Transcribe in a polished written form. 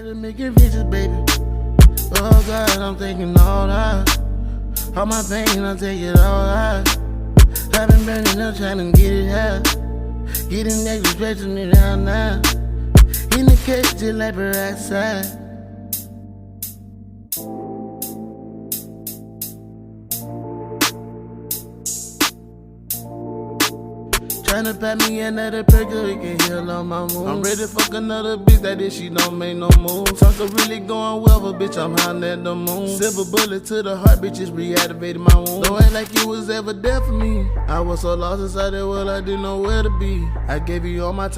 like to make it riches, baby. Oh God, I'm taking all that. All my pain, I take it all out. I've been burning up trying to get it out. Getting extra stretching it out now. In the cage just like peroxide. Tryna pack me another perk so it can heal on my wounds. I'm ready to fuck another bitch that if she don't make no moves. Talkin' really going well, but bitch, I'm howling at the moon. Silver bullet to the heart, bitch, just reactivated my wound. Don't act like you was ever there for me. I was so lost inside that world, I didn't know where to be. I gave you all my time.